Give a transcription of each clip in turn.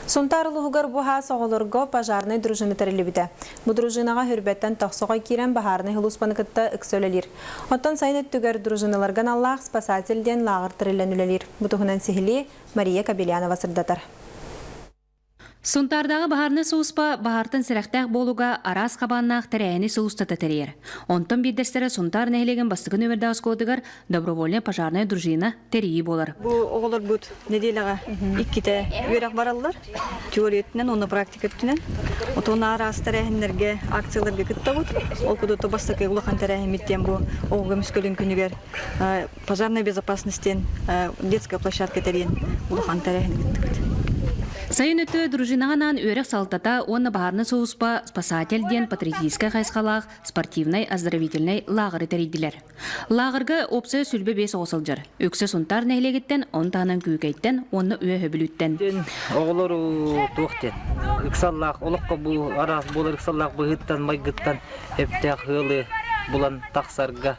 Сунтар улугар буха соголорго пожарный дружины терилибите. Бу дружинага хүрбеттен тохсога кирен бахарный хулуспаныкытта ыксөлелир. Оттон сайнет түгер дружиналарган Аллах спасательден лагыр тирилленүлелир. Бутухунан сихили Мария Кабелянова сырдатар. Сунтардағы бахарны соуспа бахартын сірәқтәқ болуға арас қабаннақ тәрәйіні соустата тәрейер. Онтын биддерстері Сунтар нәйлеген бастығын өмірді асқодығар добровольный пожарная дружина тәрейі болар. Бұл оғылар бұд неделіға иккіте өйрақ баралылар. Теориятінен, оны практикаттінен. Отуына арас тәрәйінлерге акцияларға күтті бұд. Ол күдіті бастықы ұлыған тәрәйіметтен бұл оғыға мүскөлін күнігер пожарная безопасностен детская площадка тәрейін ұлыған тәрәйін күтті. Сайын өтті дружинағанан өрек салтата оны бахарны соуспа спасательден патриотическай қайсқалақ спортивнай оздоровительнай лағыры тәрейділер. Лағырға опсы сүлбе бес оғысылжыр. Өксі Сунтар нәйлегеттен, онтанын күйкейттен, оны өе хөбіліттен. Оғылар туқтен. Үксаллақ, олыққа бұл арас болар, үксаллақ бұғыттан, майғыттан, әптәқ ғылы бұлан тақсарға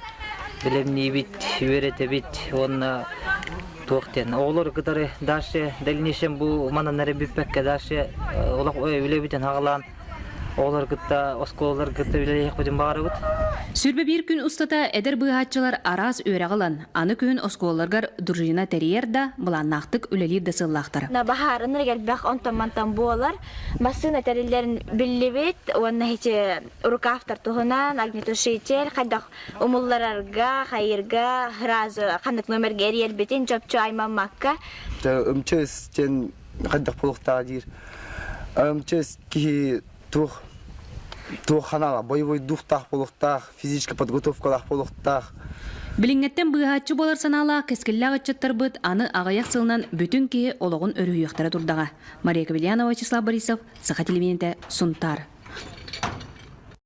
білемні бит, өреті бит, оны тоқтен. Оғылар күтары дашы дәлінешен бұл мананары біппәкке дашы олақ өйлі бітен ағылан. Оғылар күтті, осколалар күтті білелек бұдың бағары бұд. Сүрбе бір күн ұстата әдір бұғатчылар арас өрағылан. Аны күн осколаларғар дружина тәрейер да бұлан нақтық үлелер де сыллақтыр. Бахарыныр гәлбәқ онтан-мантан болар. Масын әтәрелерін білебет, оны хече рукавтар туғынан, агнетушител, қайдақ умылларарға, қайырға, ғразы қандық нөмерге әрел бетін, жопчу аймамаққа. Өмчөз жен қайдақ болуқтаға дейір. Өмчөз ки Туханала, боевой духтах полухтах, физическая подготовка полухтах. Билингеттен бұғатчы болар санала кескілләғ отчаттар бұд аны ағаяқ сылынан бүтін кее олығын өрі үйіқтары тұрдаға. Мария Кабелянова, Вячеслав Борисов, Саха телевидениеде Сунтар.